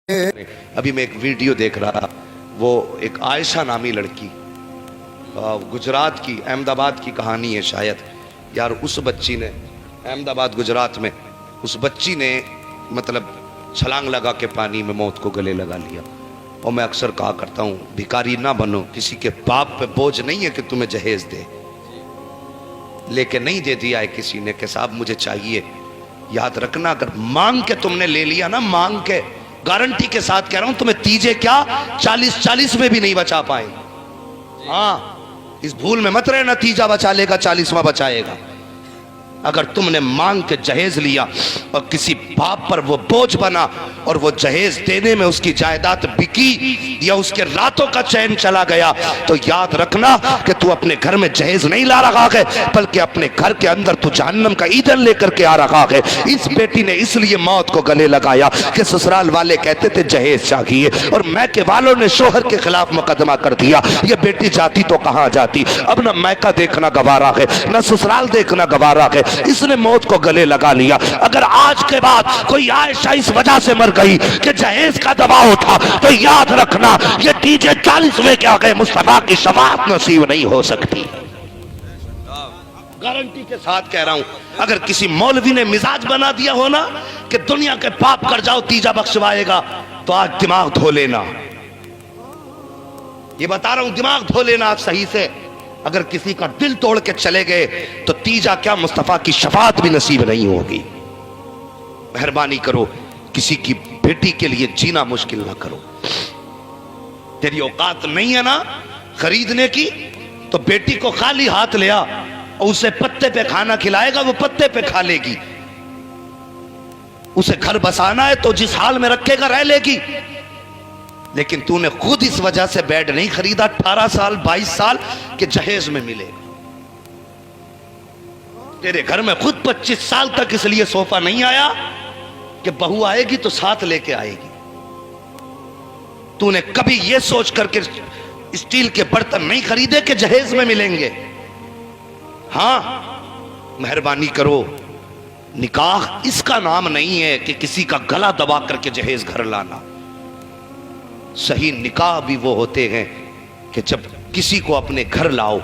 अभी मैं एक वीडियो देख रहा था, वो एक आयशा नामी लड़की, गुजरात की, अहमदाबाद की कहानी है शायद। यार उस बच्ची ने, अहमदाबाद गुजरात में, उस बच्ची ने मतलब छलांग लगा के पानी में मौत को गले लगा लिया। और मैं अक्सर कहा करता हूँ, भिखारी ना बनो, किसी के बाप पे बोझ नहीं है कि तुम्हें जहेज दे, लेके नहीं दे दिया है किसी ने कि साहब मुझे चाहिए। याद रखना, अगर मांग के तुमने ले लिया ना, मांग के, गारंटी के साथ कह रहा हूं, तुम्हें तीजे क्या 40 में भी नहीं बचा पाए। हाँ, इस भूल में मत रहना तीजा बचा लेगा 40वां बचाएगा। अगर तुमने मांग के जहेज लिया और किसी बाप पर वो बोझ बना और वो जहेज देने में उसकी जायदाद बिकी या उसके रातों का चैन चला गया, तो याद रखना कि तू अपने घर में जहेज नहीं ला रहा है, बल्कि अपने घर के अंदर तू जहन्नम का ईंधन लेकर के आ रहा है। इस बेटी ने इसलिए मौत को गले लगाया कि ससुराल वाले कहते थे जहेज चाहिए, और मैके वालों ने शोहर के खिलाफ मुकदमा कर दिया। ये बेटी जाती तो कहां जाती, अब ना मैका देखना गवारा है, ना ससुराल देखना गवारा है, इसने मौत को गले लगा लिया। अगर आज के बाद कोई आयशा इस वजह से मर गई कि जहेज का दबाव था, तो याद रखना ये तीजे 40वें के आगे मुस्तफा की शफाअत नसीब नहीं हो सकती। गारंटी के साथ कह रहा हूं, अगर किसी मौलवी ने मिजाज बना दिया हो ना कि दुनिया के पाप कर जाओ तीजा बख्शवाएगा, तो आज दिमाग धो लेना। ये बता रहा हूं, दिमाग धो लेना आप सही से। अगर किसी का दिल तोड़ के चले गए तो तीजा क्या मुस्तफा की शफाअत भी नसीब नहीं होगी। मेहरबानी करो, किसी की बेटी के लिए जीना मुश्किल ना करो। तेरी औकात नहीं है ना खरीदने की, तो बेटी को खाली हाथ ले आ और उसे पत्ते पे खाना खिलाएगा, वो पत्ते पे खा लेगी। उसे घर बसाना है तो जिस हाल में रखेगा रह लेगी। लेकिन तूने खुद इस वजह से बेड नहीं खरीदा 18 साल 22 साल के जहेज में मिलेगा। तेरे घर में खुद 25 साल तक इसलिए सोफा नहीं आया कि बहू आएगी तो साथ लेके आएगी। तूने कभी यह सोच करके स्टील के बर्तन नहीं खरीदे कि जहेज में मिलेंगे। हां, मेहरबानी करो, निकाह इसका नाम नहीं है कि किसी का गला दबा करके जहेज घर लाना। सही निकाह भी वो होते हैं कि जब किसी को अपने घर लाओ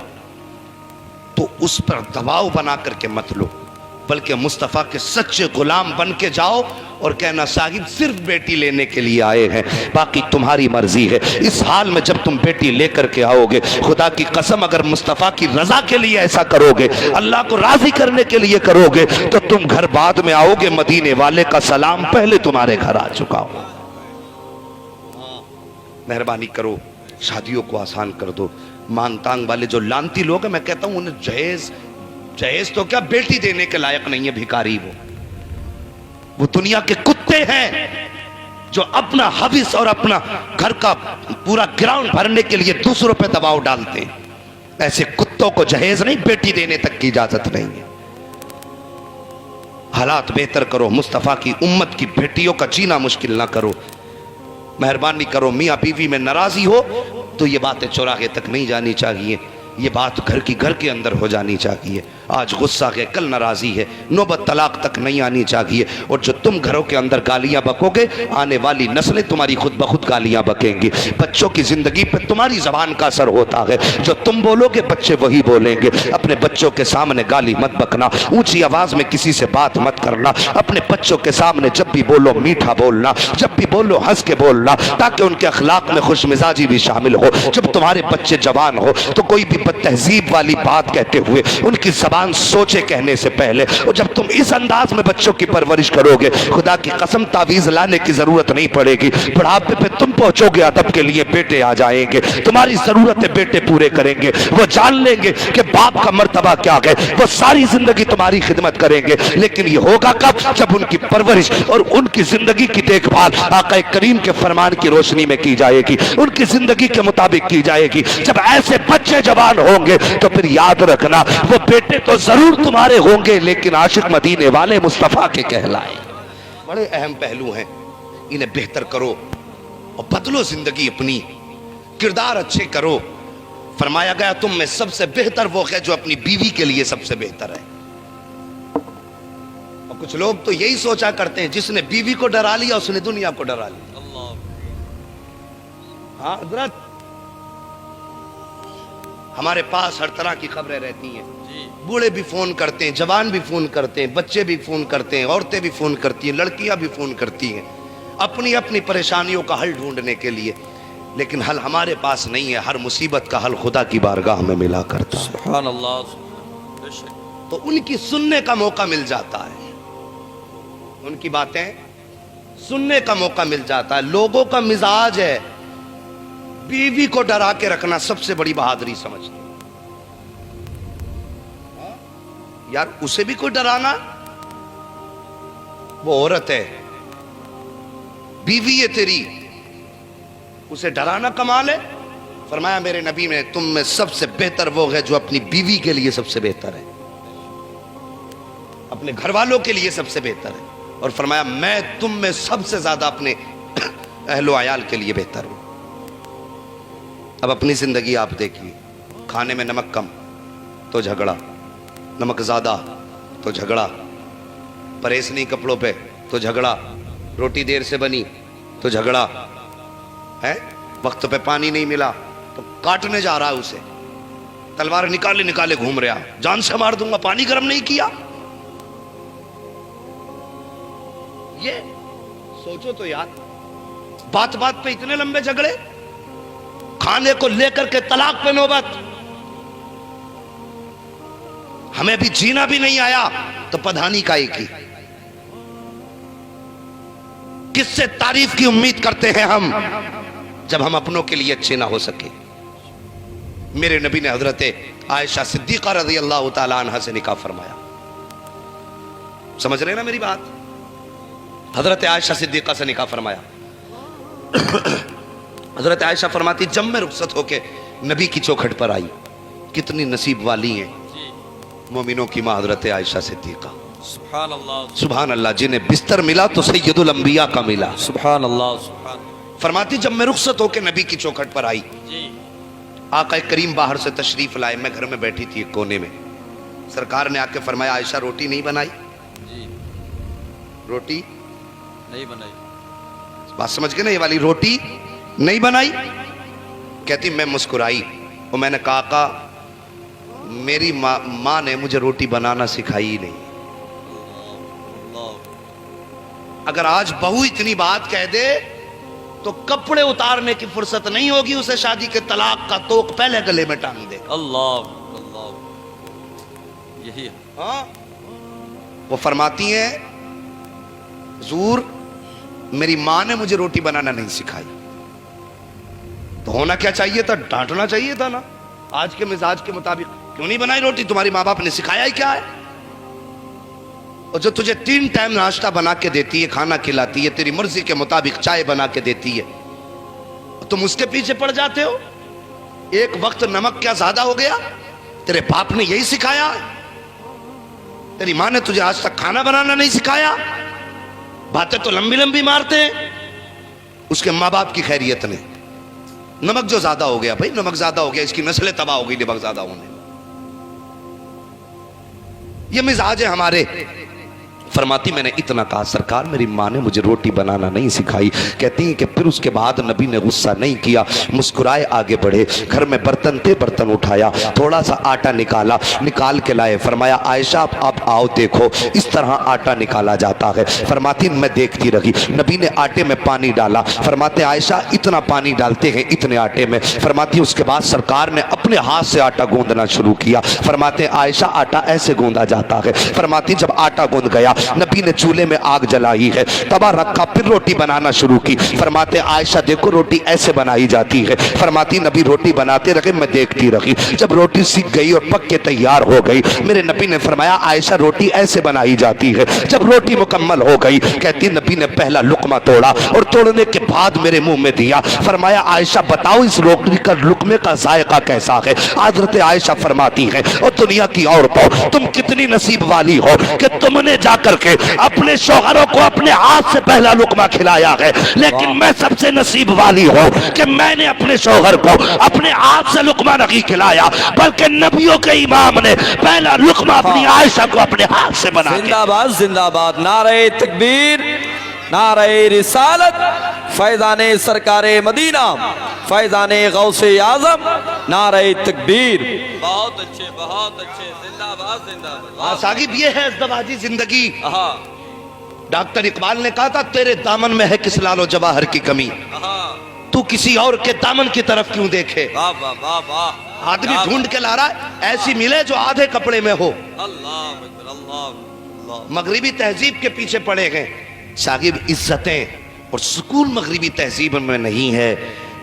तो उस पर दबाव बना करके मत लो, बल्कि मुस्तफ़ा के सच्चे गुलाम बन के जाओ और कहना साहिब सिर्फ बेटी लेने के लिए आए हैं, बाकी तुम्हारी मर्जी है। इस हाल में जब तुम बेटी लेकर के आओगे, खुदा की कसम अगर मुस्तफ़ा की रजा के लिए ऐसा करोगे, अल्लाह को राजी करने के लिए करोगे, तो तुम घर बाद में आओगे, मदीने वाले का सलाम पहले तुम्हारे घर आ चुका हो। मेहरबानी करो, शादियों को आसान कर दो। मांग तांग वाले जो लानती लोग हैं, मैं कहता हूं उन्हें जहेज तो क्या बेटी देने के लायक नहीं है। भिखारी वो दुनिया के कुत्ते हैं जो अपना हविस और अपना घर का पूरा ग्राउंड भरने के लिए दूसरों पे दबाव डालते हैं। ऐसे कुत्तों को जहेज नहीं, बेटी देने तक की इजाजत नहीं है। हालात बेहतर करो, मुस्तफा की उम्मत की बेटियों का जीना मुश्किल ना करो। मेहरबानी करो, मियाँ बीवी में नाराजी हो तो ये बातें चौराहे तक नहीं जानी चाहिए, ये बात घर के अंदर हो जानी चाहिए। आज गुस्सा है, कल नाराजी है, नौबत तलाक तक नहीं आनी चाहिए। और जो तुम घरों के अंदर गालियां बकोगे, आने वाली नस्लें तुम्हारी खुद ब खुद गालियां बकेंगी। बच्चों की जिंदगी पे तुम्हारी जबान का असर होता है, जो तुम बोलोगे बच्चे वही बोलेंगे। अपने बच्चों के सामने गाली मत बकना, ऊंची आवाज में किसी से बात मत करना। अपने बच्चों के सामने जब भी बोलो मीठा बोलना, जब भी बोलो हंस के बोलना, ताकि उनके अखलाक में खुश मिजाजी भी शामिल हो। जब तुम्हारे बच्चे जवान हो तो कोई भी तहजीब वाली बात कहते हुए उनकी जबान सोचे कहने से पहले। और जब तुम इस अंदाज में बच्चों की परवरिश करोगे, खुदा की कसम तावीज लाने की जरूरत नहीं पड़ेगी। बुढ़ापे पे तुम पहुंचोगे, अदब के लिए बेटे आ जाएंगे, तुम्हारी जरूरतें बेटे पूरे करेंगे। वो जान लेंगे कि बाप का मर्तबा क्या है, वो सारी जिंदगी तुम्हारी खिदमत करेंगे। लेकिन ये होगा कब? जब उनकी परवरिश और उनकी जिंदगी की देखभाल आका करीम के फरमान की रोशनी में की जाएगी, उनकी जिंदगी के मुताबिक की जाएगी। जब ऐसे बच्चे जवान होंगे तो फिर याद रखना, वो बेटे तो जरूर तुम्हारे होंगे, लेकिन आशिक मदीने वाले मुस्तफा के कहलाए। बड़े अहम पहलू हैं, इन्हें बेहतर करो और बदलो जिंदगी अपनी, किरदार अच्छे करो। फरमाया गया तुम में सबसे बेहतर वो है जो अपनी बीवी के लिए सबसे बेहतर है। और कुछ लोग तो यही सोचा करते हैं, जिसने बीवी को डरा लिया उसने दुनिया को डरा लिया। हाँ हजरत, हमारे पास हर तरह की खबरें रहती हैं। बूढ़े भी फोन करते हैं, जवान भी फोन करते हैं, बच्चे भी फोन करते हैं, औरतें भी फोन करती हैं, लड़कियां भी फोन करती हैं अपनी अपनी परेशानियों का हल ढूंढने के लिए। लेकिन हल हमारे पास नहीं है। हर मुसीबत का हल खुदा की बारगाह में मिला करता है। सुभान अल्लाह। तो उनकी सुनने का मौका मिल जाता है, उनकी बातें सुनने का मौका मिल जाता है। लोगों का मिजाज है बीवी को डरा के रखना सबसे बड़ी बहादुरी समझते हैं। यार उसे भी कोई डराना, वो औरत है, बीवी है तेरी, उसे डराना कमाल है। फरमाया मेरे नबी ने, तुम में सबसे बेहतर वो है जो अपनी बीवी के लिए सबसे बेहतर है, अपने घर वालों के लिए सबसे बेहतर है। और फरमाया मैं तुम में सबसे ज्यादा अपने अहलो अयाल के लिए बेहतर हूं। अब अपनी जिंदगी आप देखिए, खाने में नमक कम तो झगड़ा, नमक ज्यादा तो झगड़ा, परहेज नहीं कपड़ों पे तो झगड़ा, रोटी देर से बनी तो झगड़ा है, वक्त पे पानी नहीं मिला तो काटने जा रहा है उसे, तलवार निकाले निकाले घूम रहा, जान से मार दूंगा, पानी गर्म नहीं किया। ये सोचो तो यार, बात बात पे इतने लंबे झगड़े, खाने को लेकर के तलाक पे नौबत। हमें भी जीना भी नहीं आया तो पधानी का एक ही, किससे तारीफ की उम्मीद करते हैं हम जब हम अपनों के लिए अच्छे ना हो सके। मेरे नबी ने हजरत आयशा सिद्दीका रज़ी अल्लाह ताला अन्हा से निकाह फरमाया। समझ रहे ना मेरी बात? हजरत आयशा सिद्दीका से निकाह फरमाया। हजरत आयशा फरमाती, जब मैं रुखसत होके नबी की चौखट पर आई, कितनी नसीब वाली हैं मोमिनों की मां हजरत आयशा सिद्दीका। सुभान अल्लाह, सुभान अल्लाह। जिन्हें बिस्तर मिला तो सैयदुल अंबिया का मिला। सुभान अल्लाह, सुभान। फरमाती, जब मैं रुखसत होके नबी की चौखट पर आई, आका करीम बाहर से तशरीफ लाए, मैं घर में बैठी थी एक कोने में, सरकार ने आके फरमाया, आयशा रोटी नहीं बनाई? रोटी नहीं बनाई। बात समझ गए ना, ये वाली रोटी नहीं बनाई। कहती मैं मुस्कुराई और मैंने कहा, आका मेरी माँ ने मुझे रोटी बनाना सिखाई ही नहीं। अगर आज बहू इतनी बात कह दे तो कपड़े उतारने की फुर्सत नहीं होगी उसे, शादी के तलाक का तोक पहले गले में टांग दे। अल्लाह अल्लाह, यही है। हाँ, वो फरमाती हैं, हुजूर मेरी माँ ने मुझे रोटी बनाना नहीं सिखाई। तो होना क्या चाहिए था? डांटना चाहिए था ना, आज के मिजाज के मुताबिक क्यों नहीं बनाई रोटी? तुम्हारी माँ बाप ने सिखाया ही क्या है? और जो तुझे 3 टाइम नाश्ता बना के देती है, खाना खिलाती है, तेरी मर्जी के मुताबिक चाय बना के देती है, तुम उसके पीछे पड़ जाते हो। एक वक्त नमक क्या ज्यादा हो गया? तेरे बाप ने यही सिखाया? तेरी माँ ने तुझे आज तक खाना बनाना नहीं सिखाया? बातें तो लंबी लंबी मारते हैं। उसके माँ बाप की खैरियत ने, नमक जो ज्यादा हो गया, भाई नमक ज्यादा हो गया, इसकी नस्लें तबाह हो गई नमक ज्यादा होने। ये मिजाज है हमारे। फरमाती, मैंने इतना कहा, सरकार मेरी माँ ने मुझे रोटी बनाना नहीं सिखाई। कहती हैं कि फिर उसके बाद नबी ने गुस्सा नहीं किया, मुस्कुराए आगे बढ़े, घर में बर्तन थे, बर्तन उठाया, थोड़ा सा आटा निकाला, निकाल के लाए। फरमाया, आयशा आप आओ देखो, इस तरह आटा निकाला जाता है। फरमाती, मैं देखती रही। नबी ने आटे में पानी डाला। फरमाते, आयशा इतना पानी डालते हैं इतने आटे में? फरमाती, उसके बाद सरकार ने अपने हाथ से आटा गूंदना शुरू किया। फरमाते, आयशा आटा ऐसे गूंदा जाता है। फरमाती, जब आटा गूंद गया, नबी ने चूल्हे में आग जलाई है, तवा रखा, फिर रोटी बनाना शुरू की। फरमाते, आयशा देखो रोटी ऐसे बनाई जाती है। फरमाती, नबी रोटी बनाते रहे, मैं देखती रही। जब रोटी सीख गई और पक के तैयार हो गई, मेरे नबी ने फरमाया, आयशा रोटी ऐसे बनाई जाती है। जब रोटी मुकम्मल हो गई, कहती नबी ने पहला लुकमा तोड़ा और तोड़ने के बाद मेरे मुंह में दिया। फरमाया, आयशा बताओ इस रोटी का लुकमे का जायका कैसा है? हजरत आयशा फरमाती है, और दुनिया की औरतों, तुम कितनी नसीब वाली हो कि तुमने जाकर के अपने शौहरों को अपने हाथ से पहला लुकमा खिलाया है। लेकिन मैं सबसे नसीब वाली हूं कि मैंने अपने शौहर को अपने हाथ से लुकमा नहीं खिलाया, बल्कि नबियों के इमाम ने पहला लुकमा अपनी आयशा को अपने हाथ से बना। जिंदाबाद जिंदाबाद, नारे तकबीर, नारे रिसालत, फैजाने सरकारे मदीना, फैजाने गौसे आजम, नारे तकबीर। बहुत अच्छे, जिंदाबाद जिंदाबाद। साकिब ये है अज़दवाजी जिंदगी। हाँ डॉक्टर इकबाल ने कहा था तेरे दामन में है किस लालो जवाहर की कमी, तू किसी और के दामन की तरफ क्यों देखे। वाह वाह वाह वाह। आदमी ढूंढ के ला रहा है ऐसी मिले जो आधे कपड़े में हो। अल्लाह अकबर, अल्लाह अल्लाह। मगरिबी तहजीब के पीछे पड़े गए साकिब। इज्जतें और सुकून मगरिबी तहजीब में नहीं है,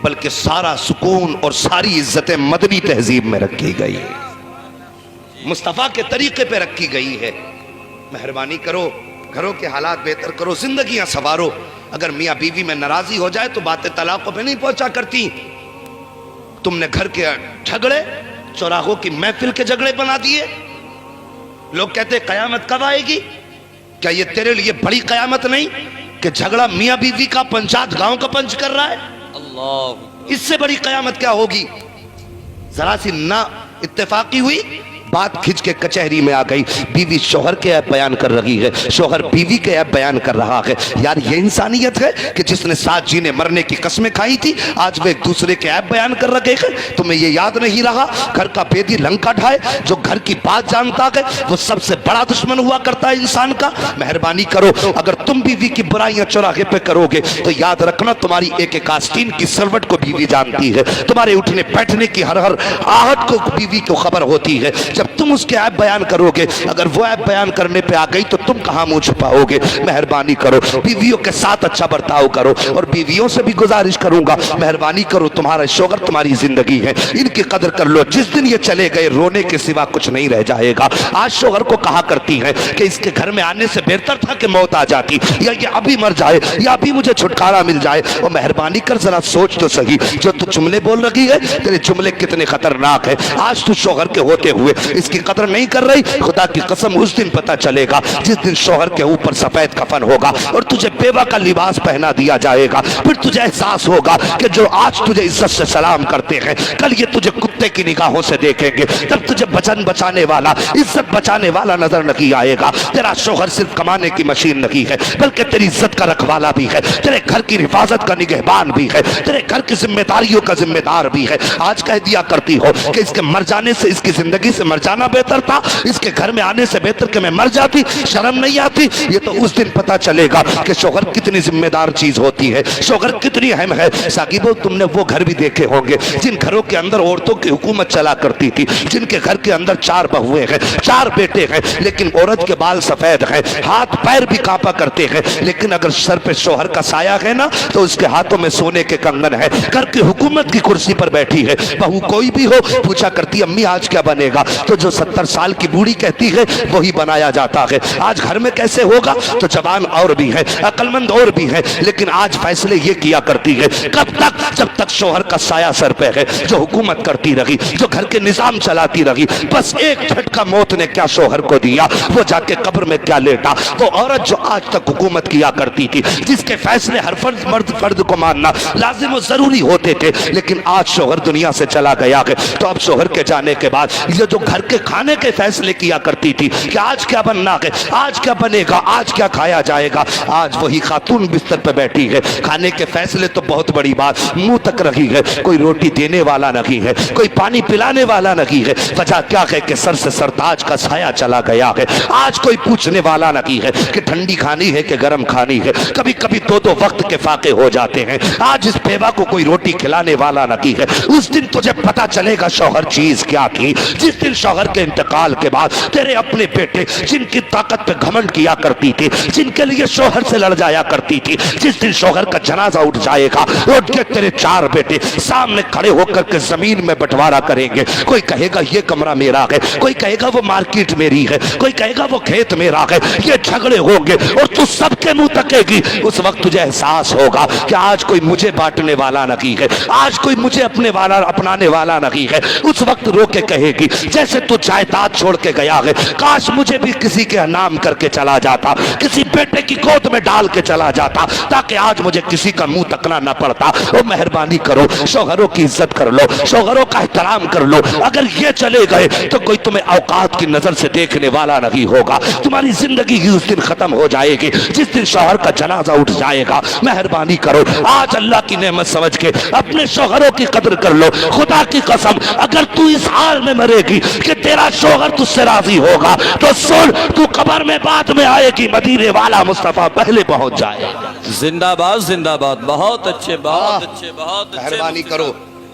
बल्कि सारा सुकून और सारी इज्जतें मदनी तहजीब में रखी गई है, मुस्तफ़ा के तरीके पे रखी गई है। मेहरबानी करो, घरों के हालात बेहतर करो, जिंदगियां संवारो। अगर मियाँ बीवी में नाराजी हो जाए तो बातें तलाकों पे नहीं पहुंचा करती। तुमने घर के झगड़े चौराहों की महफिल के झगड़े बना दिए। लोग कहते कयामत कब आएगी? क्या ये तेरे लिए बड़ी कयामत नहीं कि झगड़ा मियाँ बीवी का पंचायत गांव का पंच कर रहा है? अल्लाह, इससे बड़ी कयामत क्या होगी? जरा सी ना इत्तेफाकी हुई, बात खिंच के कचहरी में आ गई। बीवी शोहर के ऐप बयान कर रही है, शोहर बीवी के ऐप बयान कर रहा है। यार ये इंसानियत है कि जिसने साथ जीने मरने की कस्में खाई थी आज वे एक दूसरे के ऐप बयान कर रखे हैं। तुम्हें ये याद नहीं रहा घर का बेदी लंका ढाए, जो घर की बात जानता है वो सबसे बड़ा दुश्मन हुआ करता है इंसान का। मेहरबानी करो, अगर तुम बीवी की बुराइयां चौराहे पे करोगे तो याद रखना तुम्हारी एक एक आस्तीन की सरवट को बीवी जानती है, तुम्हारे उठने बैठने की हर हर आहट को बीवी को खबर होती है। जब तुम उसके ऐप बयान करोगे, अगर वो ऐप बयान करने पे आ गई तो तुम कहां मुंह छुपाओगे? मेहरबानी करो, बीवियों के साथ अच्छा बर्ताव करो। और बीवियों से भी गुजारिश करूंगा, मेहरबानी करो, तुम्हारा शोहर तुम्हारी जिंदगी है, इनकी कदर कर लो। जिस दिन ये चले गए रोने के सिवा कुछ नहीं रह जाएगा। आज शोहर को कहा करती है कि इसके घर में आने से बेहतर था कि मौत आ जाती, या ये अभी मर जाए, या अभी मुझे छुटकारा मिल जाए। और मेहरबानी कर जरा सोच तो सही, जो तू जुमले बोल रही है तेरे जुमले कितने खतरनाक है। आज तू शोहर के होते हुए इसकी कदर नहीं कर रही, खुदा की कसम उस दिन पता चलेगा जिस दिन शोहर के ऊपर सफेद कफन होगा और तुझे बेवा का लिबास पहना दिया जाएगा। फिर तुझे एहसास होगा कि जो आज तुझे इज्जत से सलाम करते हैं कल ये तुझे कुत्ते की निगाहों से देखेंगे। तब तुझे वचन बचाने वाला, इज्जत बचाने वाला नजर नहीं आएगा। तेरा शोहर सिर्फ कमाने की मशीन नहीं है, बल्कि तेरी इज्जत का रखवाला भी है, तेरे घर की हिफाजत का निगहबान भी है, तेरे घर की जिम्मेदारियों का जिम्मेदार भी है। आज कह दिया करती हो कि इसके मर जाने से, इसकी जिंदगी से मर जाना बेहतर था, इसके घर में आने से बेहतर कि मैं मर जाती। शर्म नहीं आती? ये तो उस दिन पता चलेगा कि शोहर कितनी जिम्मेदार चीज होती है, शोहर कितनी अहम है। साकिबो, तुमने वो घर भी देखे होंगे जिन घरों के अंदर औरतों की हुकूमत चला करती थी, जिनके घर के अंदर 4 बहुएं हैं, 4 बेटे हैं, लेकिन औरत के बाल सफेद हैं, हाथ पैर भी कांपा करते हैं, लेकिन अगर सर पे शोहर का साया है ना तो उसके हाथों में सोने के कंगन है, घर की हुकूमत की कुर्सी पर बैठी है। बहू कोई भी हो पूछा करती अम्मी आज क्या बनेगा, तो जो 70 साल की बूढ़ी कहती है वही बनाया जाता है। आज घर में कैसे होगा, तो जवान और भी है, अक्लमंद और भी है, लेकिन आज फैसले ये किया करती है। कब तक? जब तक शोहर का साया सर पे है, जो हुकूमत करती रही, जो घर के निजाम चलाती रही। बस एक झटका मौत ने क्या शोहर को दिया, वो जाके कब्र में क्या लेटा। वो औरत जो आज तक हुकूमत किया करती थी, जिसके फैसले हर मर्द फर्द को मानना लाजिम और जरूरी होते थे, लेकिन आज शोहर दुनिया से चला गया है। तो अब शोहर के जाने के बाद ये जो घर के खाने के फैसले किया करती थी कि आज क्या बनना है, आज क्या बनेगा, आज क्या खाया जाएगा, आज वही खातून बिस्तर पे बैठी है। खाने के फैसले तो बहुत बड़ी बात, मुंह तक रही है, कोई रोटी देने वाला नहीं है, कोई पानी पिलाने वाला नहीं है। वजह क्या है कि सर से सरताज का साया चला गया है। आज कोई पूछने वाला नहीं है कि ठंडी खानी है कि गर्म खानी है। कभी कभी 2-2 वक्त के फाके हो जाते हैं। आज इस बेवा को कोई रोटी खिलाने वाला नहीं है। उस दिन तुझे पता चलेगा शौहर चीज क्या थी। जिस दिन शौहर के इंतकाल के बाद तेरे अपने बेटे जिनकी ताकत पे घमंड किया करती थी, जिनके लिए शौहर से लड़ जाया करती थी, जिस दिन शौहर का जनाजा उठ जाएगा, उठ के तेरे 4 बेटे सामने खड़े होकर के जमीन में बंटवारा करेंगे। कोई कहेगा ये कमरा मेरा है, कोई कहेगा वो मार्केट मेरी है, कोई कहेगा वो खेत मेरा है। ये झगड़े होंगे और तू सबके मुंह तकेगी। उस वक्त तुझे एहसास होगा कि आज कोई मुझे बांटने वाला नहीं है, आज कोई मुझे अपनाने वाला नहीं है। उस वक्त रो के कहेगी जैसे से तू जायदाद छोड़ के गया है, काश मुझे भी किसी के नाम करके चला जाता, किसी बेटे की गोद में डाल के चला जाता, ताकि आज मुझे किसी का मुंह तकना ना पड़ता। ओ मेहरबानी करो, शौहरों की इज्जत कर लो, शौहरों का एहतराम कर लो। अगर ये चले गए तो कोई तुम्हें औकात की नजर से देखने वाला नहीं होगा। तुम्हारी जिंदगी ही उस दिन खत्म हो जाएगी जिस दिन शौहर का जनाजा उठ जाएगा। मेहरबानी करो, आज अल्लाह की नेमत समझ के अपने शौहरों की कदर कर लो। खुदा की कसम, अगर तू इस हाल में मरेगी कि तेरा शौहर तुझसे राजी होगा तो सुन, तू कब्र में बाद में आएगी, मदीने वाला मुस्तफा पहले पहुंच जाएगा। जिंदाबाद जिंदाबाद, बहुत अच्छे बहुत अच्छे बहुत अच्छे। मेहरबानी करो,